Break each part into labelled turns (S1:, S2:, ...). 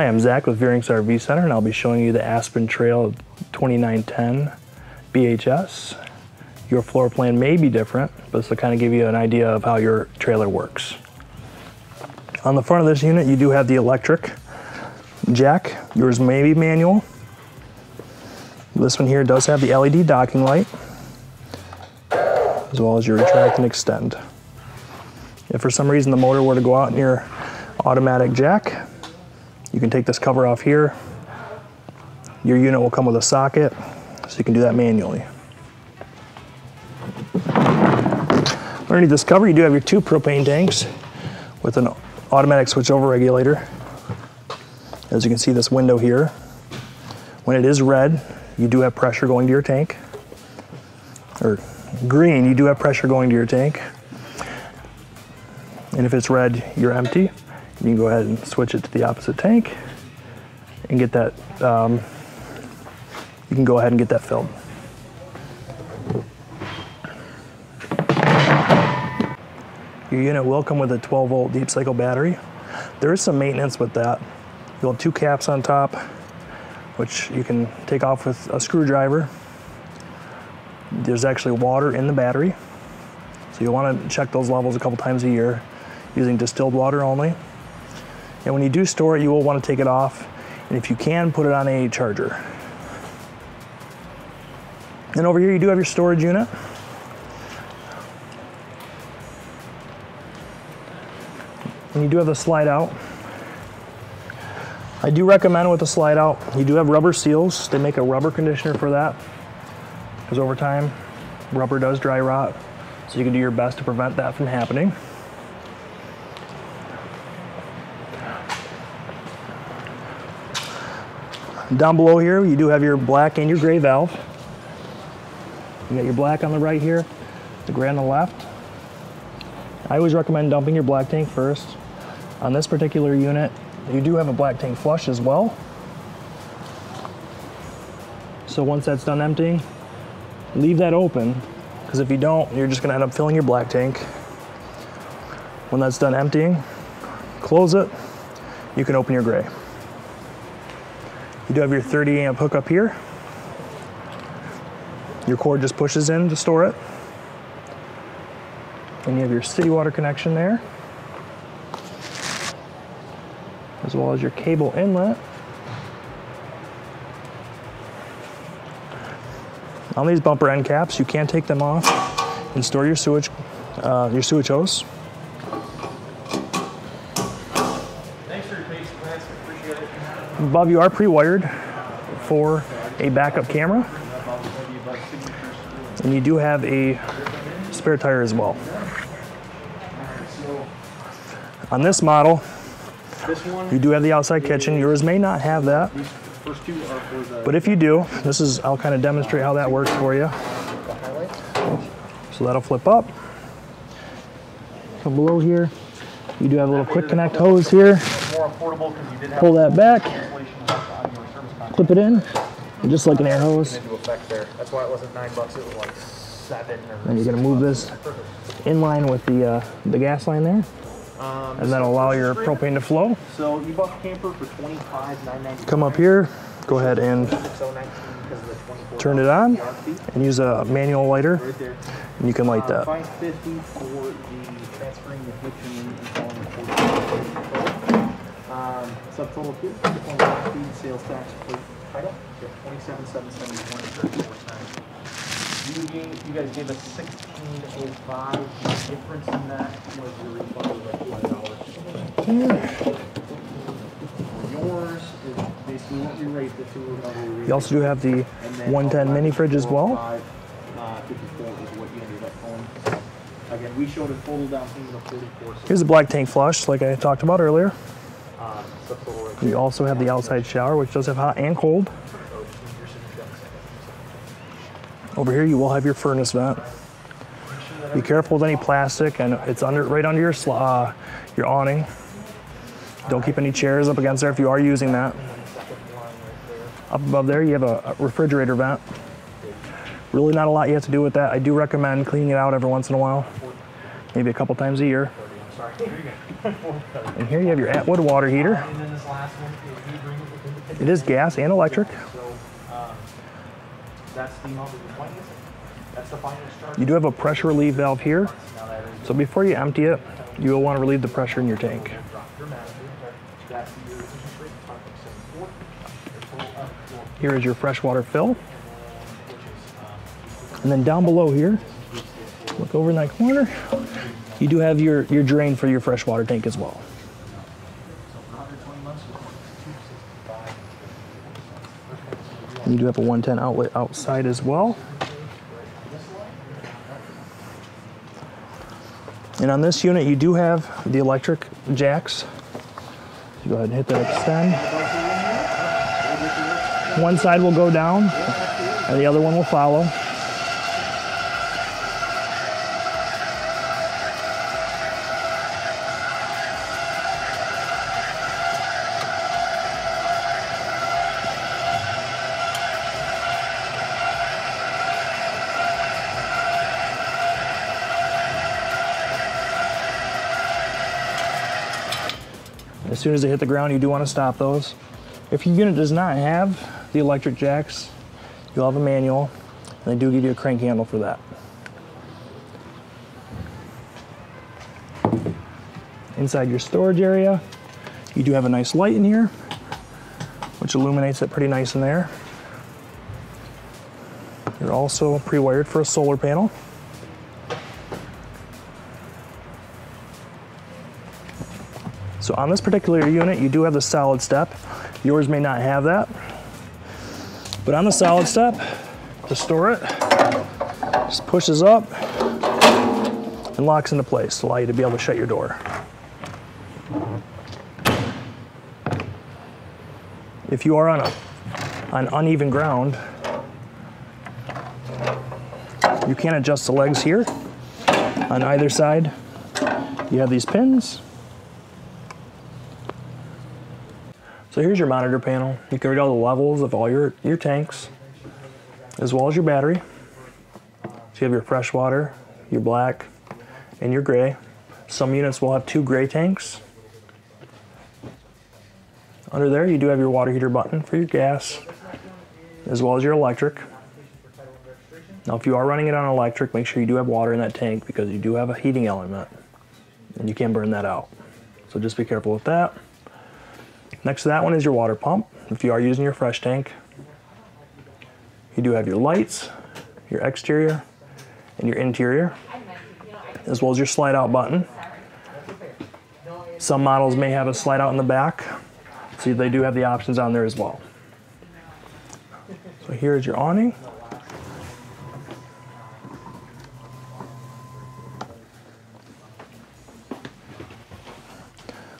S1: Hi, I'm Zach with Veurink's RV Center, and I'll be showing you the Aspen Trail 2910 BHS. Your floor plan may be different, but this will kind of give you an idea of how your trailer works. On the front of this unit, you do have the electric jack. Yours may be manual. This one here does have the LED docking light, as well as your retract and extend. If for some reason the motor were to go out in your automatic jack, you can take this cover off here. Your unit will come with a socket, so you can do that manually. Underneath this cover, you do have your 2 propane tanks with an automatic switchover regulator. As you can see, this window here, when it is red, you do have pressure going to your tank. Or green, you do have pressure going to your tank. And if it's red, you're empty. You can go ahead and switch it to the opposite tank and get that, you can go ahead and get that filled. Your unit will come with a 12-volt deep cycle battery. There is some maintenance with that. You'll have 2 caps on top, which you can take off with a screwdriver. There's actually water in the battery, so you'll want to check those levels a couple times a year using distilled water only. And when you do store it, you will want to take it off, and if you can, put it on a charger. And over here you do have your storage unit. And you do have the slide out. I do recommend with the slide out, you do have rubber seals. They make a rubber conditioner for that, because over time, rubber does dry rot. So you can do your best to prevent that from happening. Down below here, you do have your black and your gray valve. You got your black on the right here, the gray on the left. I always recommend dumping your black tank first. On this particular unit, you do have a black tank flush as well. So once that's done emptying, leave that open, because if you don't, you're just going to end up filling your black tank. When that's done emptying, close it. You can open your gray. You do have your 30 amp hookup here. Your cord just pushes in to store it. And you have your city water connection there, as well as your cable inlet. On these bumper end caps, you can take them off and store your sewage hose. Above you are pre-wired for a backup camera, and you do have a spare tire as well. On this model, you do have the outside kitchen. Yours may not have that, but if you do, I'll kind of demonstrate how that works for you. So that'll flip up. From below here, you do have a little quick connect hose here. Pull that back, clip it in, and just like an air hose.
S2: That's why it wasn't $9, it was like 7.
S1: And you're going to move this in line with the gas line there, and that'll allow your propane to flow.
S2: So you bought the camper for $25,990.
S1: Come up here, go ahead and turn it on, and use a manual lighter, and you can light that.
S2: $550 for the transferring the bitumen and installing the 40. Subtotal here, feed, sales tax, plate, title, $27,771. You guys gave us $1,605. The difference in that was your refund of like $5. Yours is basically what we rate the 2.
S1: You also do have the 110 mini fridge as well.
S2: 54 is what you ended up pulling. Again, we showed a total down payment of $44.
S1: Here's a black tank flush, like I talked about earlier. You also have the outside shower, which does have hot and cold. Over here, you will have your furnace vent. Be careful with any plastic, and it's right under your awning. Don't keep any chairs up against there if you are using that. Up above there, you have a refrigerator vent. Really not a lot you have to do with that. I do recommend cleaning it out every once in a while, maybe a couple times a year.
S2: sorry. Here you go.
S1: And here you have your Atwood water heater.
S2: And then this last one is heat ring within the pit.
S1: It is gas and electric.
S2: So that's the amount of the point. That's the final start.
S1: You do have a pressure relief valve here. So before you empty it, you will want to relieve the pressure in your tank. Here is your freshwater fill. And then down below here, look over in that corner, you do have your drain for your freshwater tank as well. And you do have a 110 outlet outside as well. And on this unit, you do have the electric jacks. So go ahead and hit that extend. One side will go down, and the other one will follow. As soon as they hit the ground, you do want to stop those. If your unit does not have the electric jacks, you'll have a manual, and they do give you a crank handle for that. Inside your storage area, you do have a nice light in here, which illuminates it pretty nice in there. You're also pre-wired for a solar panel. So on this particular unit, you do have the solid step. Yours may not have that. But on the solid step, to store it, just pushes up and locks into place to allow you to be able to shut your door. If you are on uneven ground, you can adjust the legs here. On either side, you have these pins. So here's your monitor panel. You can read all the levels of all your tanks, as well as your battery. So you have your freshwater, your black, and your gray. Some units will have 2 gray tanks. Under there, you do have your water heater button for your gas, as well as your electric. Now, if you are running it on electric, make sure you do have water in that tank because you do have a heating element, and you can burn that out. So just be careful with that. Next to that one is your water pump. If you are using your fresh tank, you do have your lights, your exterior, and your interior, as well as your slide out button. Some models may have a slide out in the back, so they do have the options on there as well. So here is your awning.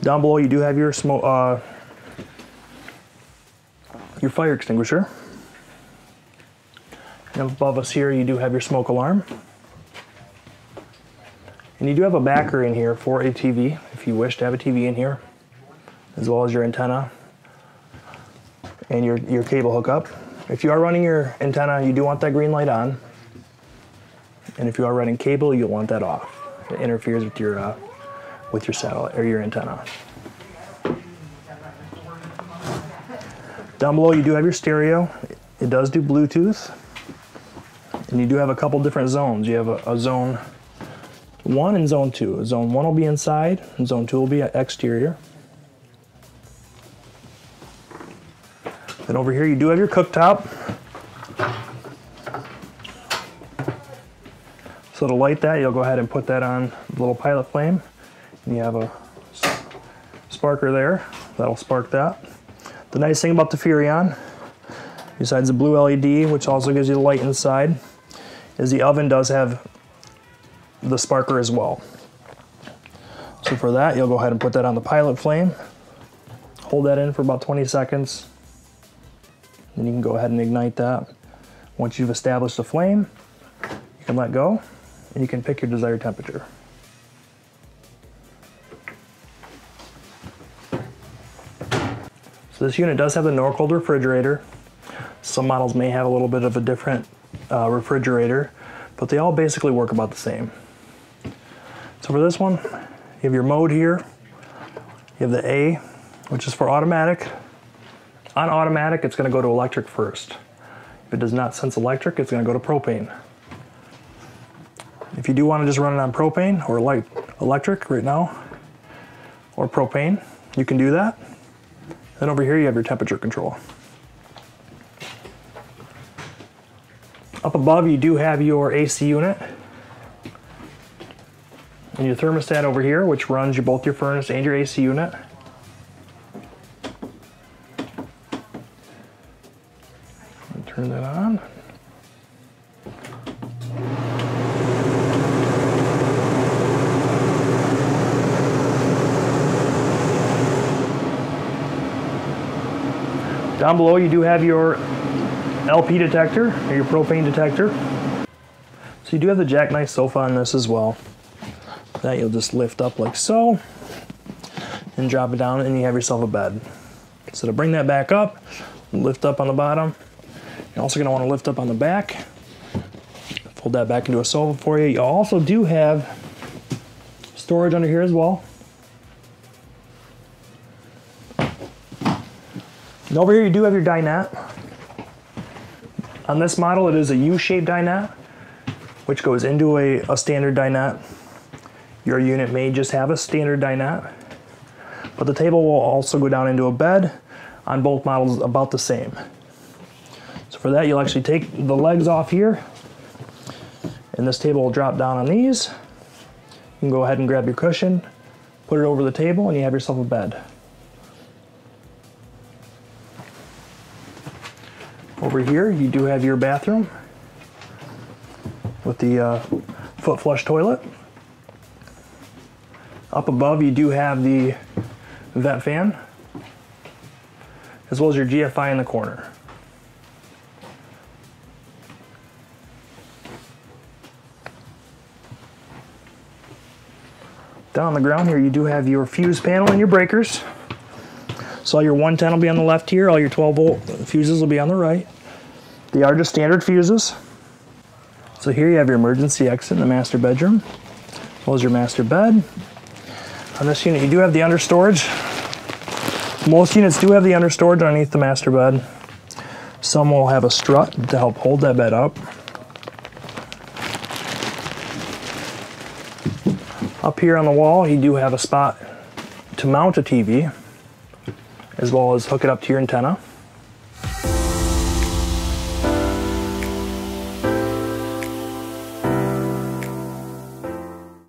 S1: Down below you do have your smoke, your fire extinguisher. And above us here you do have your smoke alarm. And you do have a backer in here for a TV, if you wish to have a TV in here, as well as your antenna and your cable hookup. If you are running your antenna, you do want that green light on. And if you are running cable, you'll want that off. It interferes with your satellite or your antenna. Down below you do have your stereo. It does do Bluetooth. And you do have a couple different zones. You have a zone 1 and zone 2. Zone 1 will be inside and zone 2 will be exterior. Then over here you do have your cooktop. So to light that, you'll go ahead and put that on the little pilot flame. And you have a sparker there. That'll spark that. The nice thing about the Furrion, besides the blue LED, which also gives you the light inside, is the oven does have the sparker as well. So for that, you'll go ahead and put that on the pilot flame. Hold that in for about 20 seconds. Then you can go ahead and ignite that. Once you've established the flame, you can let go and you can pick your desired temperature. So this unit does have the Norcold Refrigerator. Some models may have a little bit of a different refrigerator, but they all basically work about the same. So for this one, You have your mode here. You have the A, which is for automatic. On automatic, it's going to go to electric first. If it does not sense electric, it's going to go to propane. If you do want to just run it on propane or electric right now, or propane, you can do that. Then over here you have your temperature control. Up above you do have your AC unit and your thermostat over here, which runs both your furnace and your AC unit. Turn that on. Down below you do have your LP detector, or your propane detector. So you do have the jackknife sofa on this as well. That you'll just lift up like so, and drop it down, and you have yourself a bed. So to bring that back up, lift up on the bottom. You're also going to want to lift up on the back. Fold that back into a sofa for you. You also do have storage under here as well. And over here you do have your dinette. On this model it is a U-shaped dinette, which goes into a standard dinette. Your unit may just have a standard dinette, but the table will also go down into a bed. On both models about the same. So for that you'll actually take the legs off here, and this table will drop down on these. You can go ahead and grab your cushion, put it over the table, and you have yourself a bed. Over here you do have your bathroom with the foot flush toilet. Up above you do have the vent fan, as well as your GFI in the corner. Down on the ground here you do have your fuse panel and your breakers. So all your 110 will be on the left here, all your 12-volt fuses will be on the right. They are just standard fuses. So here you have your emergency exit in the master bedroom, as well as your master bed. On this unit you do have the under storage. Most units do have the under storage underneath the master bed. Some will have a strut to help hold that bed up. Up here on the wall you do have a spot to mount a TV, as well as hook it up to your antenna.